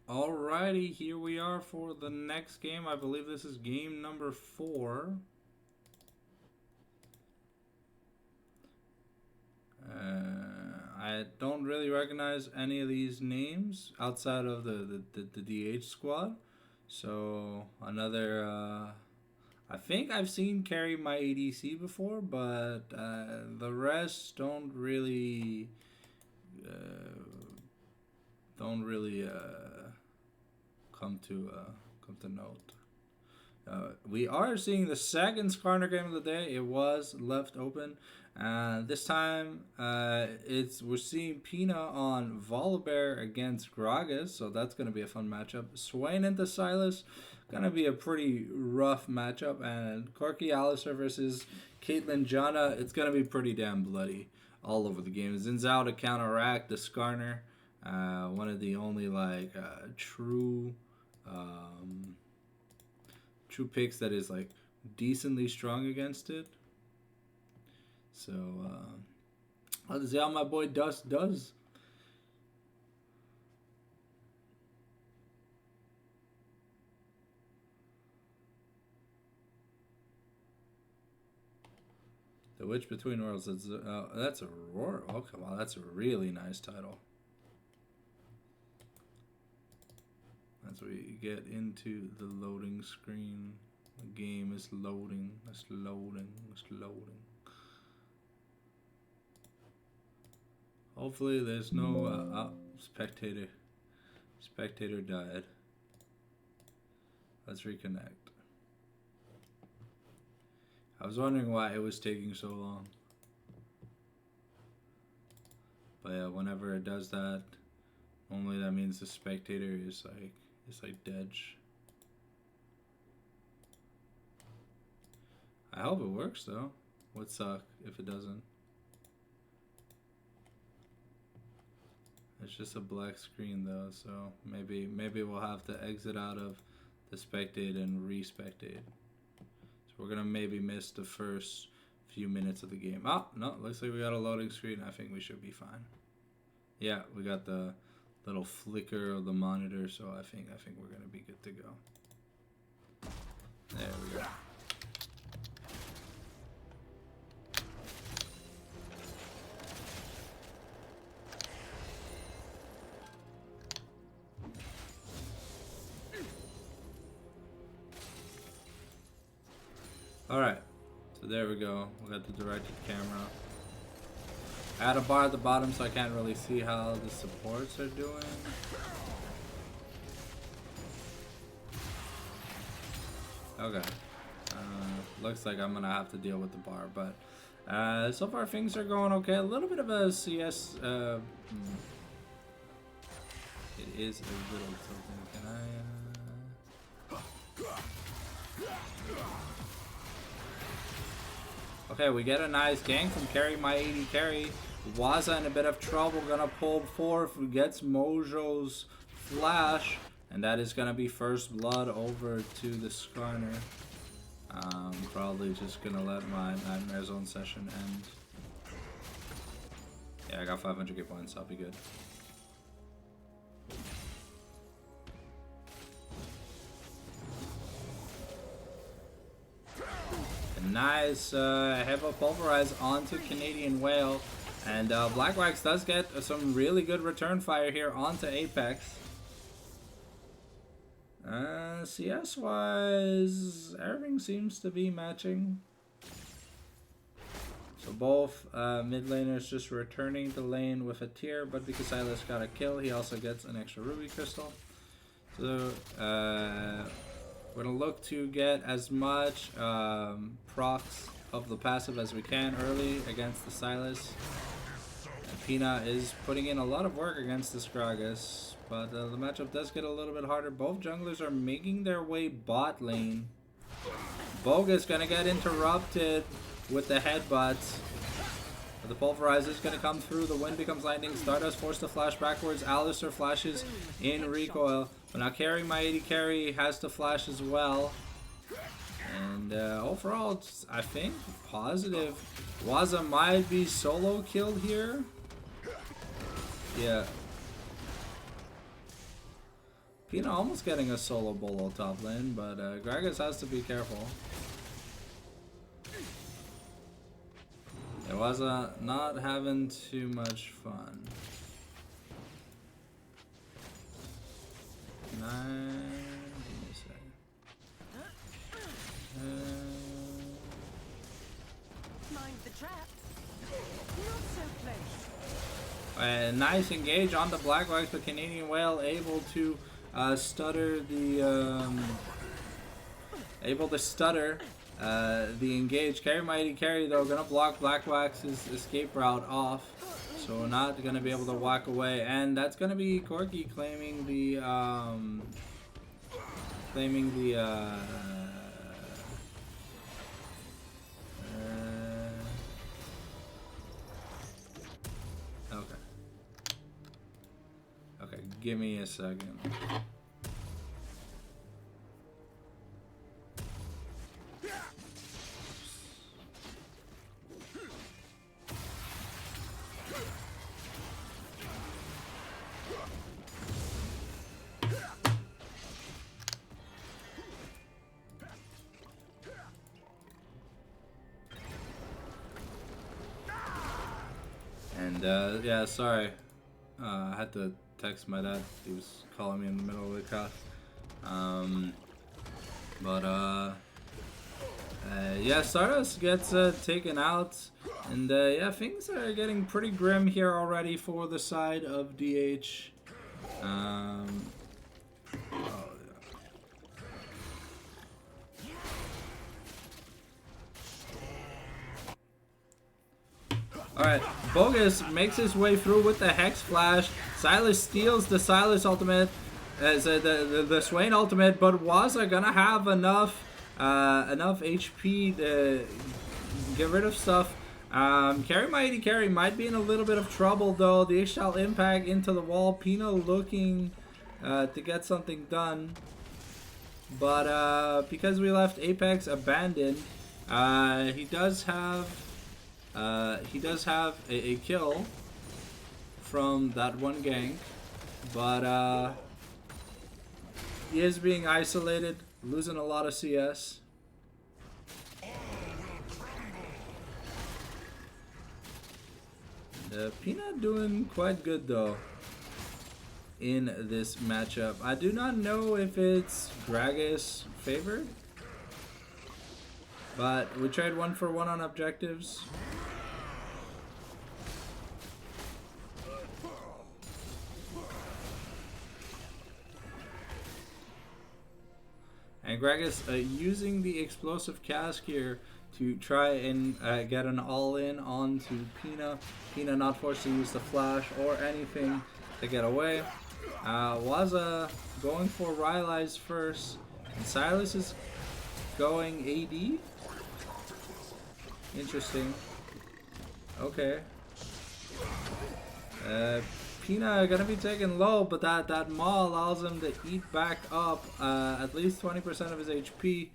Alrighty, here we are for the next game. I believe this is game number 4. I don't really recognize any of these names outside of the DH squad. So another, I think I've seen carry my ADC before, but the rest don't really come to note. We are seeing the second Skarner game of the day. It was left open. This time, we're seeing Pina on Volibear against Gragas, so that's going to be a fun matchup. Swain into Silas, going to be a pretty rough matchup. And Corki Alistair versus Caitlyn Janna, it's going to be pretty damn bloody all over the game. Zinzao to counteract the Skarner. One of the only true picks that is like decently strong against it. So let's see how my boy Dust does. The Witch Between Worlds. That's a roar. Okay, wow, that's a really nice title. As we get into the loading screen, the game is loading. It's loading. It's loading. Hopefully, there's no spectator. Spectator died. Let's reconnect. I was wondering why it was taking so long. But yeah, whenever it does that, normally that means the spectator is like dead. I hope it works though. Would suck if it doesn't. It's just a black screen though, so maybe we'll have to exit out of the spectate and re-spectate. So we're gonna maybe miss the first few minutes of the game. Oh no, looks like we got a loading screen. I think we should be fine. Yeah, we got the little flicker of the monitor, so I think we're gonna be good to go. There we go. Alright, so there we go. We got the directed camera. I had a bar at the bottom, so I can't really see how the supports are doing. Okay. Looks like I'm gonna have to deal with the bar, but so far things are going okay. A little bit of a CS. It is a little tilting. Can I? Okay, we get a nice gank from Carry My 80 Carry. Waza in a bit of trouble, gonna pull forth, gets Mojo's flash, and that is gonna be first blood over to the Skarner. Probably just gonna let my Nightmare Zone session end. Yeah, I got 500k points, I'll be good. Nice Heavy Pulverize onto Canadian Whale. And Black Wax does get some really good return fire here onto Apex. CS-wise, everything seems to be matching. So both mid laners just returning the lane with a tier, but because Silas got a kill, he also gets an extra Ruby Crystal. So we're going to look to get as much procs of the passive as we can early against the Silas. And Pina is putting in a lot of work against this Gragas, but the matchup does get a little bit harder. Both junglers are making their way bot lane. Bogus going to get interrupted with the headbutts. The Pulverize is going to come through. The wind becomes lightning. Stardust forced to flash backwards. Alistair flashes in recoil. But now Carry My 80 Carry has to flash as well. And overall, it's, I think, positive. Waza might be solo killed here. Yeah. Pina almost getting a solo bolo top lane, but Gragas has to be careful. It was not having too much fun. Mind the trap. Not so close. Nice engage on the Black Wax, but Canadian Whale able to stutter the the engage. Carry Mighty Carry though, gonna block Black Wax's escape route off, so we're not gonna be able to walk away, and that's gonna be Corki claiming the okay, give me a second. And yeah, sorry. I had to text my dad. He was calling me in the middle of the class. Yeah, Stardust gets taken out, and yeah, things are getting pretty grim here already for the side of DH. Oh, Alright, Bogus makes his way through with the Hex Flash. Silas steals the Silas ultimate, as the Swain ultimate, but Waza gonna have enough HP to get rid of stuff. Carry Mighty Carry might be in a little bit of trouble though. The Ixchel impact into the wall. Pino looking to get something done, but because we left Apex abandoned, he does have a kill from that one gank, but he is being isolated, losing a lot of CS. Peanut doing quite good though in this matchup. I do not know if it's Gragas favored, but we trade 1-for-1 on objectives. And Gragas using the explosive cask here to try and get an all-in onto Pina. Pina not forced to use the flash or anything to get away. Waza going for Rylai's first, and Silas is going AD. Interesting. Okay. Pina gonna be taken low, but that Maw allows him to eat back up at least 20% of his HP,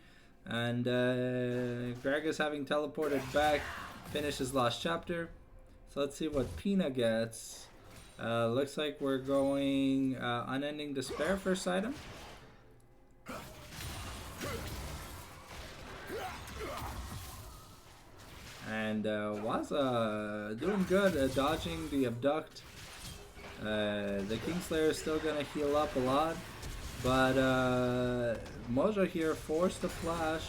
and Gragas having teleported back, finish his last chapter. So let's see what Pina gets. Looks like we're going Unending Despair first item. And Waza doing good, dodging the abduct. The Kingslayer is still gonna heal up a lot, but Mojo here forced the flash.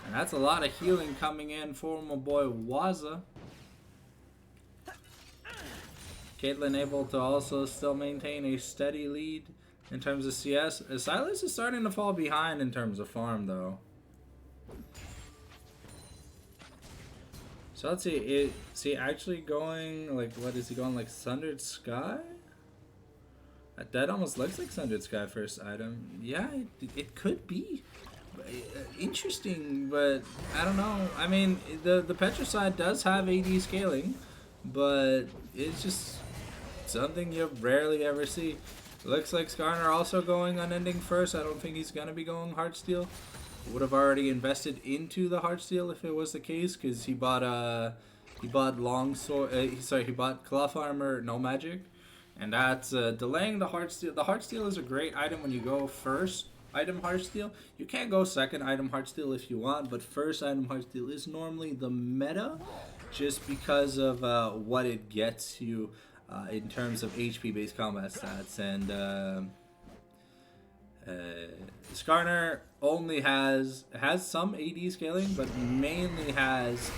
And that's a lot of healing coming in for my boy Waza. Caitlyn able to also still maintain a steady lead in terms of CS. Silas is starting to fall behind in terms of farm though. So let's see, is he actually going, like, what is he going, like Sundered Sky? That almost looks like Sundered Sky first item. Yeah, it could be. Interesting, but I don't know. I mean, the Petricide does have AD scaling, but it's just something you rarely ever see. Looks like Skarner also going Unending first. I don't think he's gonna be going Heartsteel. would have already invested into the Heartsteel if it was the case, because he bought longsword. He bought cloth armor, no magic, and that's delaying the Heartsteel. The Heartsteel is a great item when you go first item Heartsteel. You can't go second item Heartsteel if you want, but first item Heartsteel is normally the meta, just because of what it gets you in terms of HP based combat stats. And Skarner only has some AD scaling, but mainly has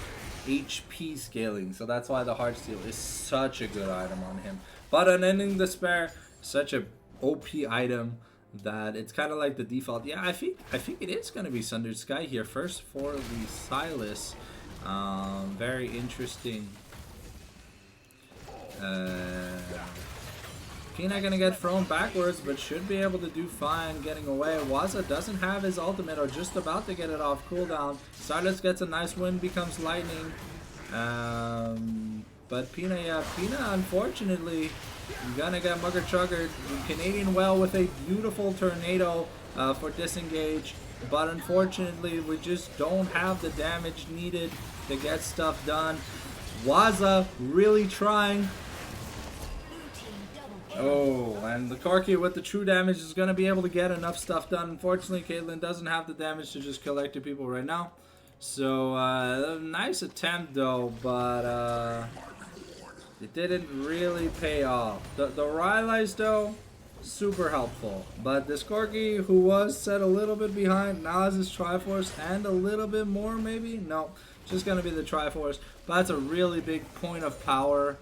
HP scaling, so that's why the Heartsteel is such a good item on him. But Unending Despair, such a OP item that it's kind of like the default. Yeah, I think it is going to be Sundered Sky here first for the Silas. Very interesting. Pina gonna get thrown backwards, but should be able to do fine getting away. Waza doesn't have his ultimate, or just about to get it off cooldown. Silas gets a nice win, becomes lightning. But Pina unfortunately gonna get mugger chuggered. Canadian well with a beautiful tornado for disengage, but unfortunately we just don't have the damage needed to get stuff done. Waza really trying. Oh, and the Corki with the true damage is going to be able to get enough stuff done. Unfortunately, Caitlyn doesn't have the damage to just kill active people right now. So, nice attempt though, but it didn't really pay off. The Rylai's though, super helpful. But this Corki, who was set a little bit behind, now has his Triforce and a little bit more maybe? No, just going to be the Triforce. But that's a really big point of power.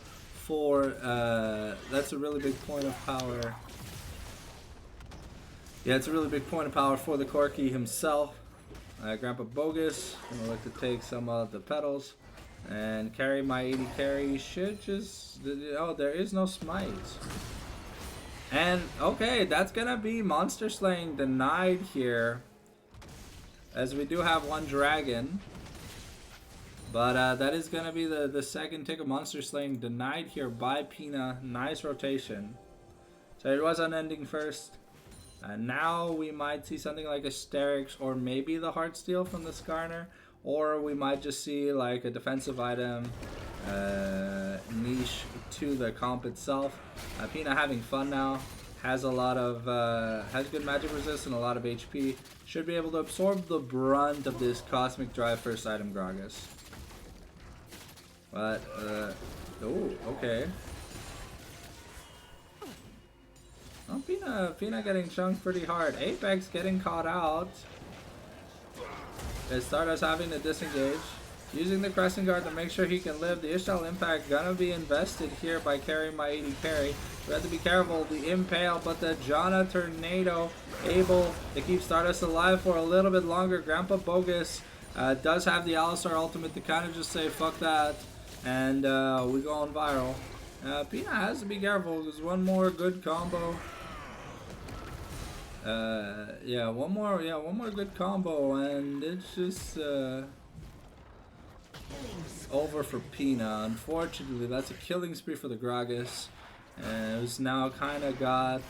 That's a really big point of power. Yeah, it's a really big point of power for the Corki himself. Grandpa Bogus, gonna look to take some of the petals and carry my 80 carry. Should just, oh, there is no smite. And okay, that's gonna be monster slaying denied here, as we do have one dragon. But that is going to be the second tick of monster slaying denied here by Pina. Nice rotation. So it was unending first. Now we might see something like a Sterix, or maybe the Heartsteel from the Skarner. Or we might just see like a defensive item niche to the comp itself. Pina having fun now. Has a lot of has good magic resist and a lot of HP. Should be able to absorb the brunt of this Cosmic Drive first item Gragas. But, oh, okay. Oh, Pina getting chunked pretty hard. Apex getting caught out. Stardust having to disengage. Using the Crescent Guard to make sure he can live. The Ishtal Impact gonna be invested here by carrying my 80 carry. We have to be careful. The Impale, but the Jana Tornado able to keep Stardust alive for a little bit longer. Grandpa Bogus does have the Alistar ultimate to kind of just say, fuck that. And we go on viral. Pina has to be careful. There's one more good combo. Yeah, one more good combo, and it's just over for Pina. Unfortunately, that's a killing spree for the Gragas, who's now kind of got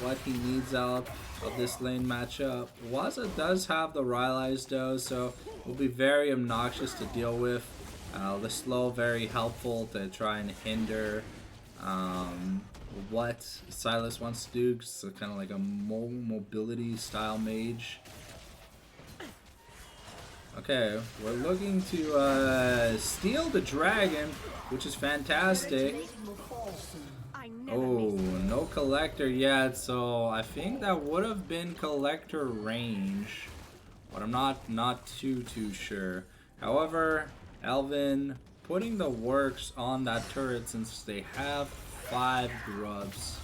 what he needs out of this lane matchup. Waza does have the Rylai's though, so it will be very obnoxious to deal with. The slow very helpful to try and hinder what Silas wants to do. So kind of like a mobility style mage. Okay, we're looking to steal the dragon, which is fantastic. Oh, no collector yet, so I think that would have been collector range, but I'm not too sure. However, Elvin putting the works on that turret since they have 5 grubs.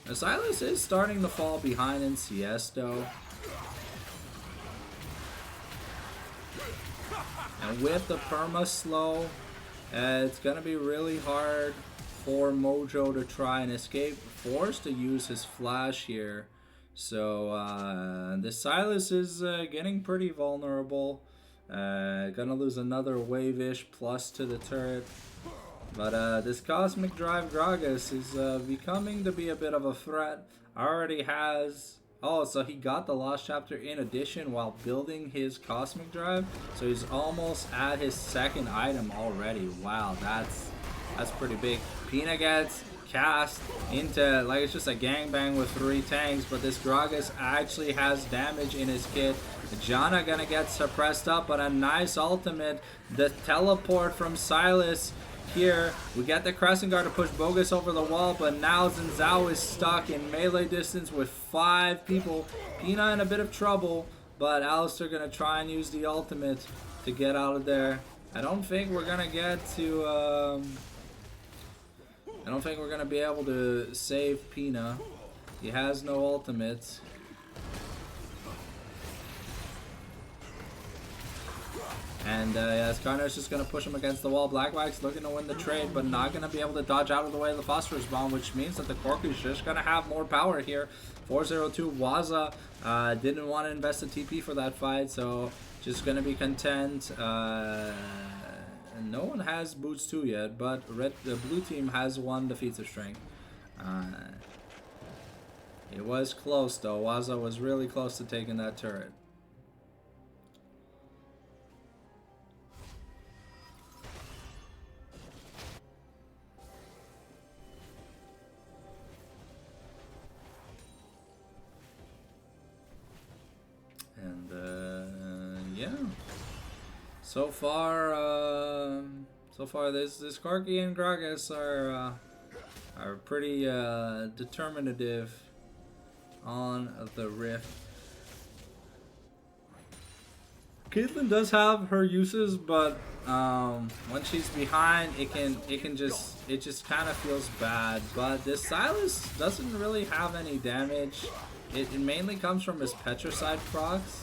Now, Silas is starting to fall behind in CS though. And with the perma slow, it's gonna be really hard for Mojo to try and escape. Forced to use his flash here. So the Silas is getting pretty vulnerable. Gonna lose another wave-ish plus to the turret. But this Cosmic Drive Gragas is becoming to be a bit of a threat. Already has... Oh, so he got the Lost Chapter in addition while building his Cosmic Drive. So he's almost at his second item already. Wow, that's pretty big. Pina gets cast into, like, it's just a gangbang with 3 tanks, but this Gragas actually has damage in his kit. Janna gonna get suppressed up, but a nice ultimate. The teleport from Silas here. We get the Crescent Guard to push Bogus over the wall, but now Xin Zhao is stuck in melee distance with 5 people. Pina in a bit of trouble, but Alistair gonna try and use the ultimate to get out of there. I don't think we're gonna get to I don't think we're gonna be able to save Pina. He has no ultimates. And yeah, Skarner's just going to push him against the wall. Blackwack's looking to win the trade, but not going to be able to dodge out of the way of the Phosphorus Bomb, which means that the Corky's just going to have more power here. 402 Waza didn't want to invest a TP for that fight, so just going to be content. No one has Boots 2 yet, but the blue team has 1 defeative strength. It was close, though. Waza was really close to taking that turret. Yeah. So far this Karki and Gragas are pretty determinative on the Rift. Caitlyn does have her uses, but when she's behind, it just kind of feels bad. But this Silas doesn't really have any damage. It mainly comes from his Petricide procs.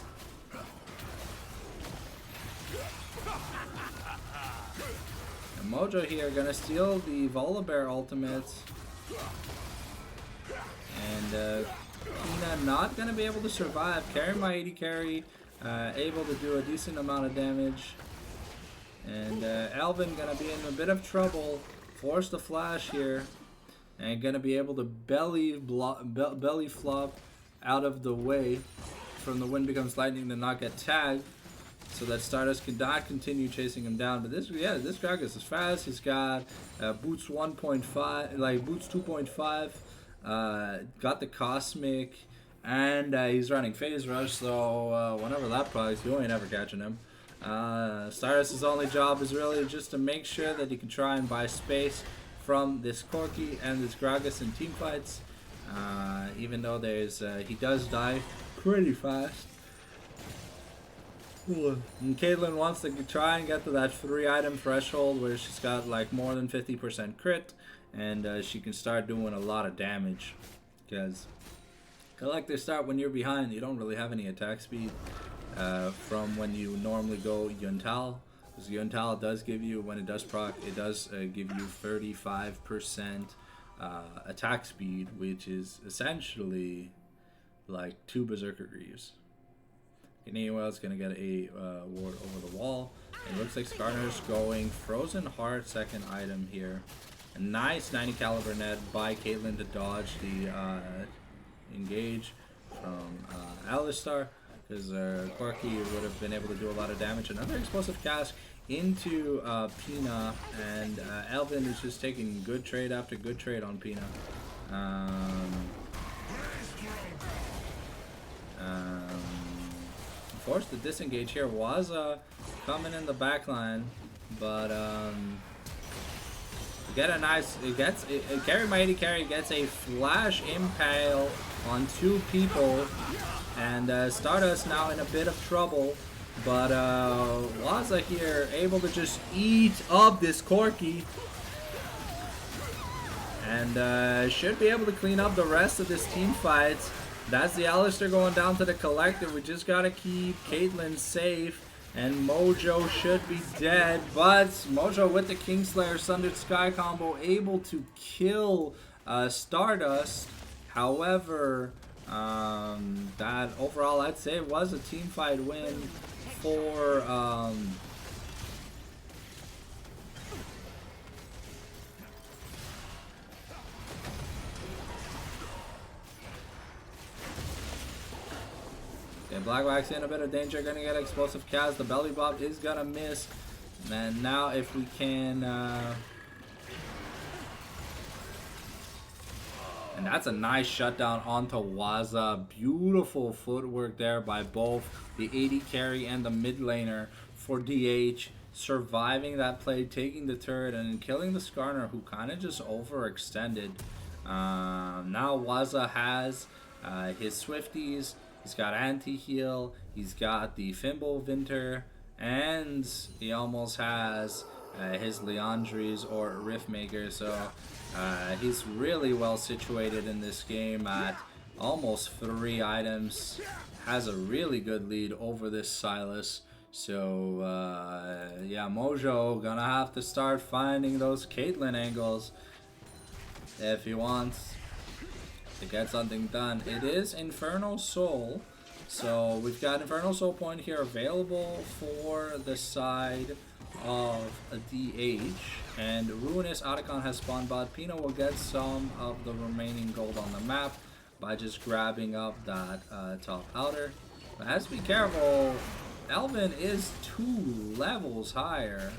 And Mojo here gonna steal the Volibear ultimates. And Pina not gonna be able to survive. Carry my 80 carry, able to do a decent amount of damage. And Alvin gonna be in a bit of trouble. Force the flash here. And gonna be able to belly flop out of the way from the Wind Becomes Lightning to not get tagged, so that Stardust cannot continue chasing him down. But this Gragas is fast. He's got boots 1.5, like boots 2.5. Got the Cosmic, and he's running Phase Rush. So whenever that products, you ain't ever catching him. Stardust's only job is really just to make sure that he can try and buy space from this Corki and this Gragas in team fights. Even though he does die pretty fast. And Caitlyn wants to try and get to that 3-item threshold where she's got like more than 50% crit, and she can start doing a lot of damage. Because Collector start when you're behind, you don't really have any attack speed from when you normally go Yuntal. Because Yuntal does give you, when it does proc, it does give you 35% attack speed, which is essentially like 2 Berserker Greaves. Anywell's gonna get a ward over the wall. It looks like Skarner's going Frozen Heart, second item here. A nice 90 caliber net by Caitlyn to dodge the engage from Alistar, because Corki would have been able to do a lot of damage. Another explosive cast into Pina, and Elvin is just taking good trade after good trade on Pina. Forced to disengage here. Waza coming in the backline, but get a nice. Carry Mighty Carry gets a flash impale on 2 people, and Stardust now in a bit of trouble. But Waza here able to just eat up this Corki, and should be able to clean up the rest of this team fight. That's the Alistair going down to the Collective. We just gotta keep Caitlyn safe, and Mojo should be dead. But Mojo with the Kingslayer Sundered Sky combo able to kill Stardust. However, that overall I'd say was a team fight win for Okay, Black Wax in a bit of danger, gonna get explosive cast. The belly bob is gonna miss. And now if we can... and that's a nice shutdown onto Waza. Beautiful footwork there by both the AD carry and the mid laner for DH. Surviving that play, taking the turret, and killing the Skarner, who kind of just overextended. Now Waza has his Swifties. He's got anti-heal. He's got the Fimble Vinter. And he almost has his Leandries or Riftmaker. So he's really well situated in this game at almost 3 items. Has a really good lead over this Sylas. So yeah, Mojo gonna have to start finding those Caitlyn angles if he wants to get something done. It is Infernal Soul. So we've got Infernal Soul point here available for the side of a DH, and Ruinous Otacon has spawned bot. Pino will get some of the remaining gold on the map by just grabbing up that top outer. But has to be careful. Elvin is 2 levels higher.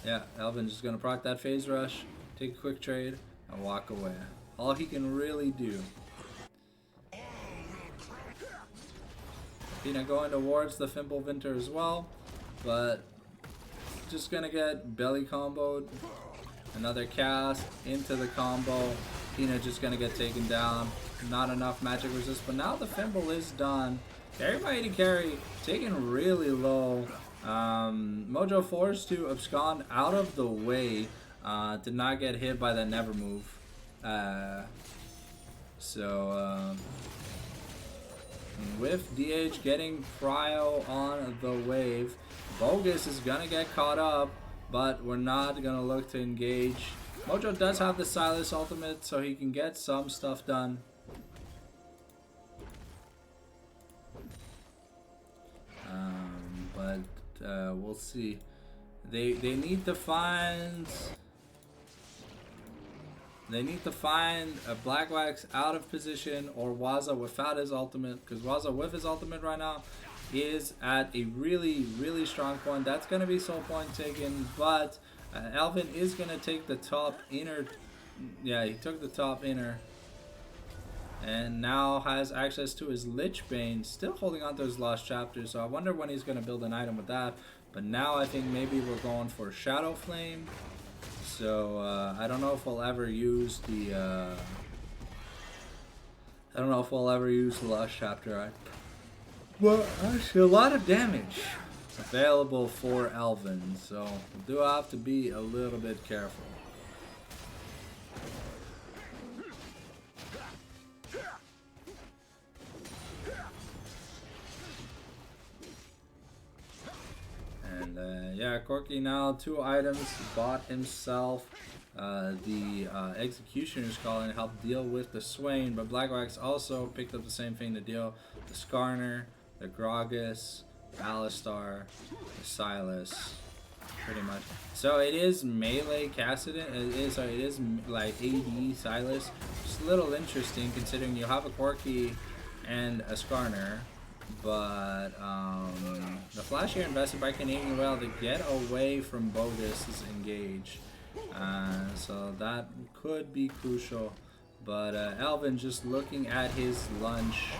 Yeah, Elvin's just gonna proc that phase rush, take a quick trade, and walk away. All he can really do. Pina going towards the Fimble Vinter as well, but just gonna get belly comboed. Another cast into the combo. Pina just gonna get taken down. Not enough magic resist, but now the Fimble is done. Everybody to carry, taken really low. Mojo forced to abscond out of the way. Did not get hit by the never move. With DH getting Cryo on the wave, Bogus is gonna get caught up, but we're not gonna look to engage. Mojo does have the Sylas ultimate, so he can get some stuff done. We'll see. They need to find a Black Wax out of position, or Waza without his ultimate, because Waza with his ultimate right now is at a really strong point. That's going to be soul point taken, but Alvin is going to take the top inner. Yeah, he took the top inner, and now has access to his Lich Bane, still holding on to his Lost Chapter, so I wonder when he's going to build an item with that. But now I think maybe we're going for Shadow Flame. So I don't know if we'll ever use the Lost Chapter. Right? Well, actually, a lot of damage available for Elvin, so we do have to be a little bit careful. Yeah, Corky now 2 items, bought himself the Executioner's Calling to help deal with the Swain, but Black Wax also picked up the same thing to deal the Skarner, the Gragas, Alistar, the Sylas, pretty much. So it is melee Cassidon, it is like AD Sylas. Just a little interesting considering you have a Corky and a Skarner. But the flash here invested by Canadian Whale to get away from Bogus' engage. So that could be crucial. But Elvin just looking at his lunch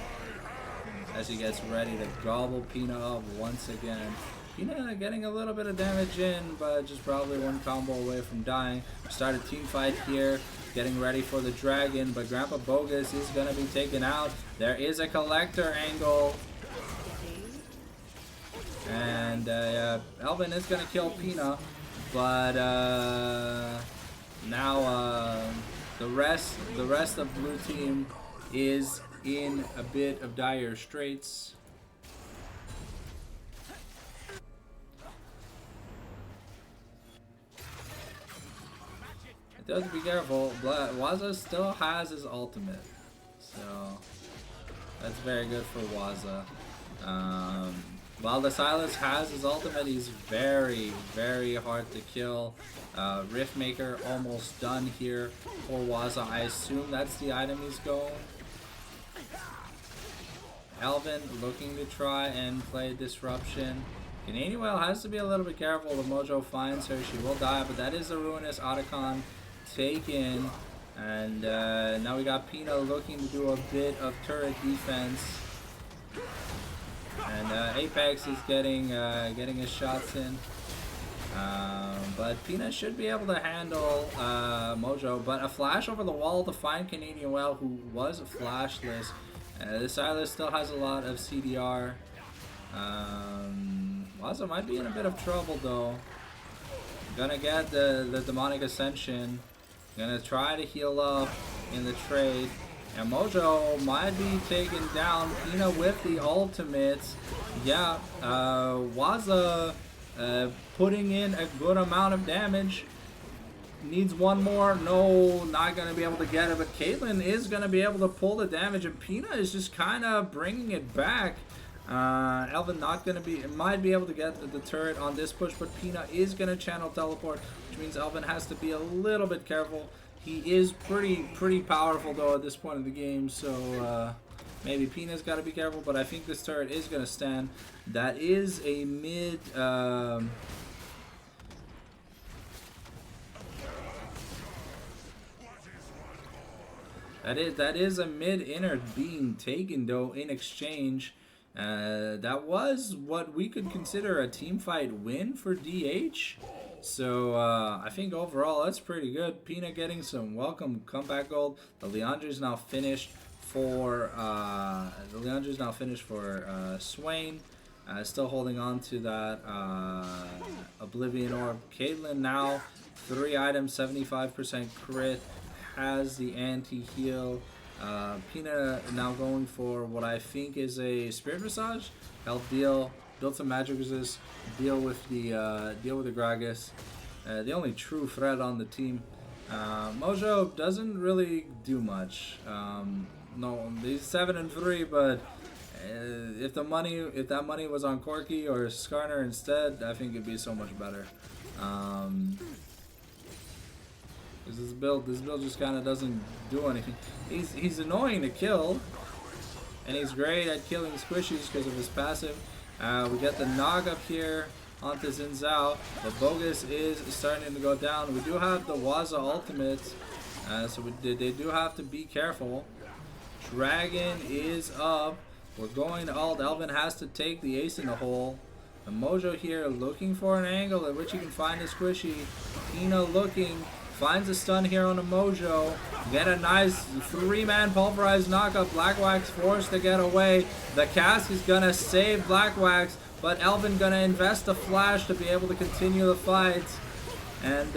as he gets ready to gobble Pina up once again. Pina getting a little bit of damage in, but just probably 1 combo away from dying. Start a team fight here. Getting ready for the dragon, but Grandpa Bogus is going to be taken out. There is a collector angle. And Elvin is going to kill Pina, but now the rest of blue team is in a bit of dire straits. It does be careful. Waza still has his ultimate, so that's very good for Waza. While the Sylas has his ultimate, he's very hard to kill. Riftmaker almost done here for Waza. I assume that's the item he's going Elvin looking to try and play Disruption. Canadian Whale has to be a little bit careful. If Mojo finds her, she will die, but that is a Ruinous Otacon taken. And now we got Pina looking to do a bit of turret defense. And Apex is getting his shots in. But Pina should be able to handle Mojo. But a flash over the wall to find Canadian Whale, who was flashless. This Silas still has a lot of CDR. Waza might be in a bit of trouble though. Gonna get the Demonic Ascension. Gonna try to heal up in the trade. And Mojo might be taken down. Pina with the ultimates. Yeah, Waza putting in a good amount of damage. Needs one more. No, not going to be able to get it. But Caitlyn is going to be able to pull the damage. And Pina is just kind of bringing it back. Elvin not going to be... might be able to get the turret on this push. But Pina is going to channel teleport. Which means Elvin has to be a little bit careful. He is pretty powerful though at this point in the game. So maybe Pina's got to be careful. But I think this turret is going to stand. That is a mid... That is a mid-inner being taken though in exchange. That was what we could consider a team fight win for DH. So I think overall that's pretty good. Pina getting some welcome comeback gold. The Leandre's now finished for Swain. Still holding on to that Oblivion Orb. Caitlyn now 3 items, 75% crit. Has the anti-heal. Pina now going for what I think is a Spirit Massage. Help deal, build some magic resist, deal with the Gragas. The only true threat on the team. Mojo doesn't really do much. No, he's 7-3, but if that money was on Corki or Skarner instead, I think it'd be so much better. This build just kind of doesn't do anything. He's annoying to kill, and he's great at killing squishies because of his passive. We get the Nog up here onto Xin Zhao. The Bogus is starting to go down. We do have the Waza ultimates, so they do have to be careful. Dragon is up. We're going to ult. Elvin has to take the ace in the hole. The Mojo here looking for an angle at which he can find a squishy. Pina looking. Finds a stun here on a Mojo. Get a nice 3-man pulverized knockup. Blackwax forced to get away. The cask is gonna save Blackwax, but Elvin gonna invest a flash to be able to continue the fight. And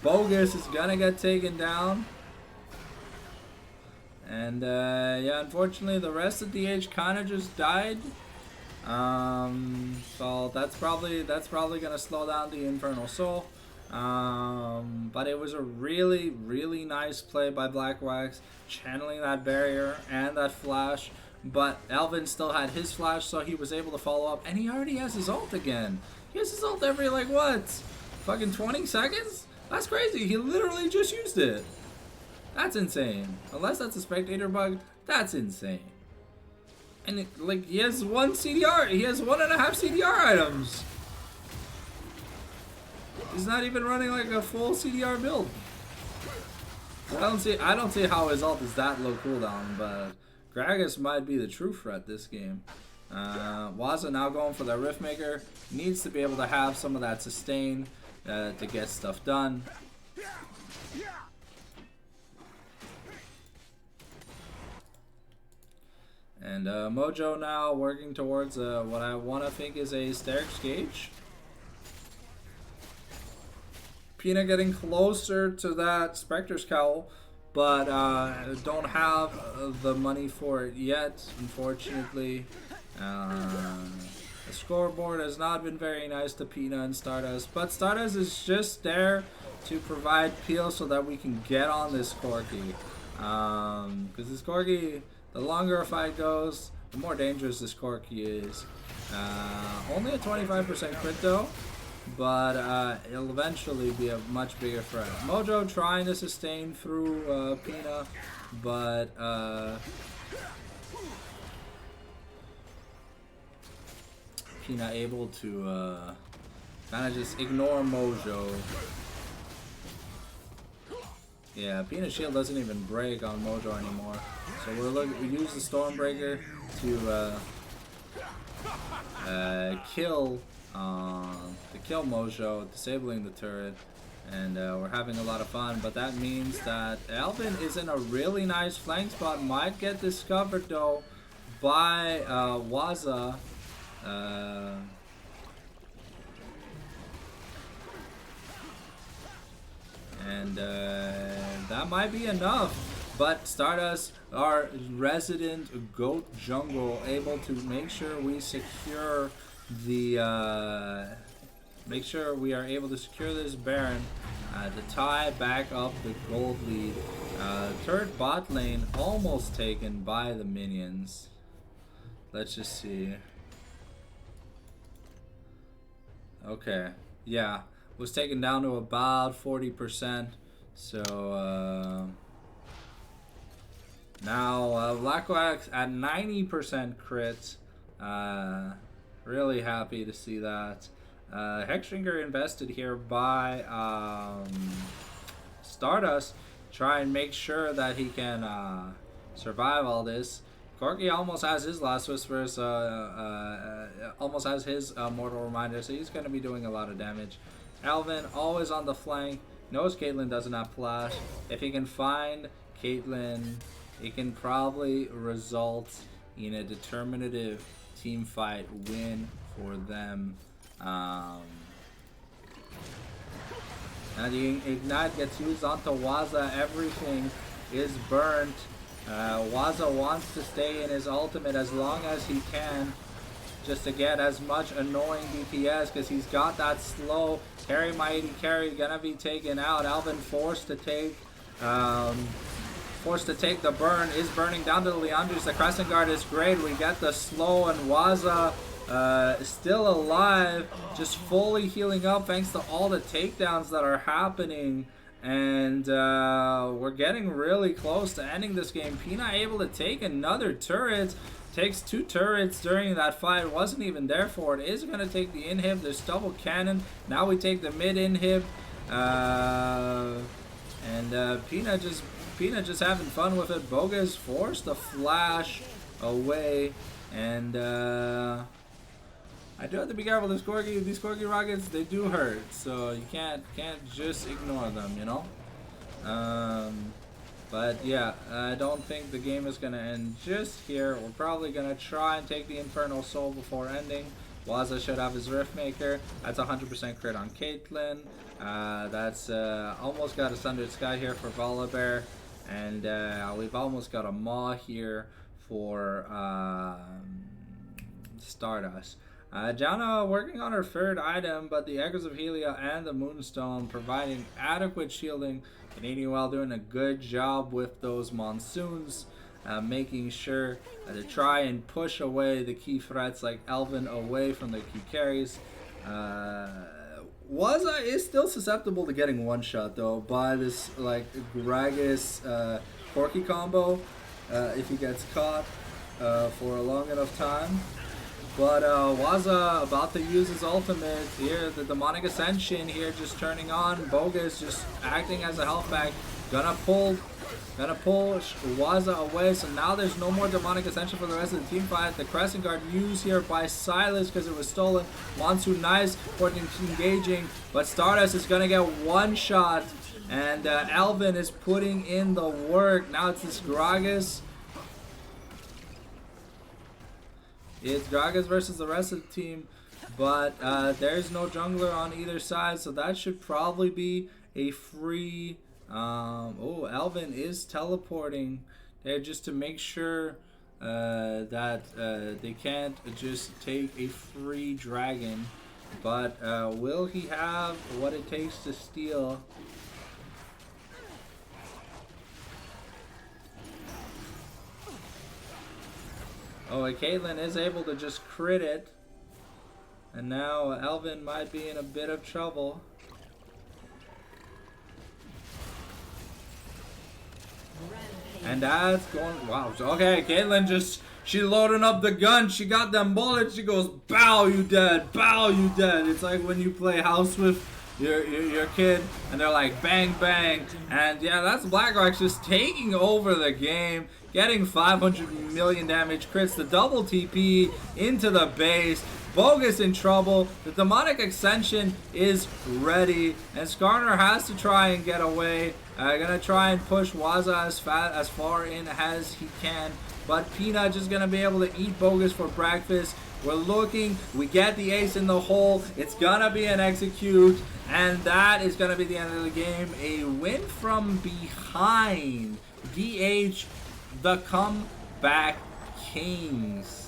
Bogus is gonna get taken down. And yeah, unfortunately the rest of DH kind of just died. So that's probably gonna slow down the Infernal Soul. But it was a really nice play by Blackwax, channeling that barrier and that flash. But Elvin still had his flash, so he was able to follow up, and he already has his ult again. He has his ult every like what? Fucking 20 seconds? That's crazy. He literally just used it. That's insane. Unless that's a spectator bug, that's insane. And like he has 1 CDR, he has 1.5 CDR items. He's not even running like a full CDR build. I don't see how his ult is that low cooldown, but Gragas might be the true threat this game. Waza now going for the Riftmaker. Needs to be able to have some of that sustain to get stuff done. And Mojo now working towards what I want to think is a Sterix Gauge. Pina getting closer to that Spectre's Cowl, but don't have the money for it yet, unfortunately. The scoreboard has not been very nice to Pina and Stardust, but Stardust is just there to provide peel so that we can get on this Corki. Because this Corki, the longer a fight goes, the more dangerous this Corki is. Only a 25% crit though, but it'll eventually be a much bigger threat. Mojo trying to sustain through Pina, but Pina able to kind of just ignore Mojo. Yeah, Pina's shield doesn't even break on Mojo anymore. So we use the Stormbreaker to kill Mojo, disabling the turret, and we're having a lot of fun. But that means that Alvin is in a really nice flank spot. Might get discovered though by Waza. And that might be enough. But Stardust, our resident goat jungle, able to make sure we secure the make sure we are able to secure this Baron to tie back up the gold lead. Third bot lane almost taken by the minions. Let's just see. Okay, yeah, was taken down to about 40%. So now Blackwax at 90% crits. Really happy to see that. Hexringer invested here by Stardust, try and make sure that he can survive all this. Corki almost has his Last Whispers, almost has his Mortal Reminder, so he's going to be doing a lot of damage. Alvin always on the flank, knows Caitlyn doesn't have flash. If he can find Caitlyn, it can probably result in a determinative team fight win for them. Now the Ignite gets used onto Waza, everything is burnt. Waza wants to stay in his ultimate as long as he can, just to get as much annoying DPS, because he's got that slow. Carry mighty carry gonna be taken out. Alvin forced to take the burn, is burning down to the Leandris. The Crescent Guard is great. We get the slow, and Waza still alive, just fully healing up thanks to all the takedowns that are happening. And we're getting really close to ending this game. Pina able to take another turret. Takes 2 turrets during that fight. Wasn't even there for it. Is going to take the inhib. There's double cannon. Now we take the mid inhib. And Pina just having fun with it. Boga is forced to flash away. And I do have to be careful. These Corgi rockets, they do hurt. So you can't just ignore them, you know? But yeah, I don't think the game is going to end just here. We're probably going to try and take the Infernal Soul before ending. Waza should have his Riftmaker. That's 100% crit on Caitlyn. That's almost got a Sundered Sky here for Volibear. And we've almost got a Maw here for Stardust. Janna working on her 3rd item, but the Echoes of Helia and the Moonstone providing adequate shielding. Canadian Wild doing a good job with those monsoons, making sure to try and push away the key threats like Elvin away from the key carries. Waza is still susceptible to getting one-shot though by this like Gragas Corki combo if he gets caught for a long enough time. But Waza about to use his ultimate here. The Demonic Ascension here just turning on. Boga is just acting as a health pack. Gonna pull Waza away. So now there's no more Demonic Ascension for the rest of the team fight. The Crescent Guard used here by Silas because it was stolen. Monsoon nice for engaging. But Stardust is gonna get one shot. And Alvin is putting in the work. Now it's this Gragas. It's Gragas versus the rest of the team, but there's no jungler on either side, so that should probably be a free... oh, Alvin is teleporting there just to make sure that they can't just take a free dragon, but will he have what it takes to steal? Oh, and Caitlyn is able to just crit it. And now Elvin might be in a bit of trouble. And that's going, wow. Okay, Caitlyn just, she loading up the gun. She got them bullets. She goes, bow, you dead. Bow, you dead. It's like when you play house with your kid and they're like bang, bang. And yeah, that's BlackRock's just taking over the game. Getting 500 million damage crits. The double TP into the base. Bogus in trouble. The demonic extension is ready, and Skarner has to try and get away. Gonna try and push Waza as far in as he can, but Peanut just gonna be able to eat Bogus for breakfast. We're looking, we get the ace in the hole. It's gonna be an execute, and that is gonna be the end of the game. A win from behind. DH, the comeback kings.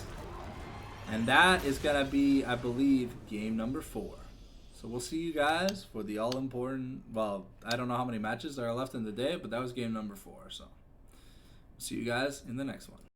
And that is going to be, I believe, game number 4. So we'll see you guys for the all-important, well, I don't know how many matches there are left in the day, but that was game number 4. So see you guys in the next one.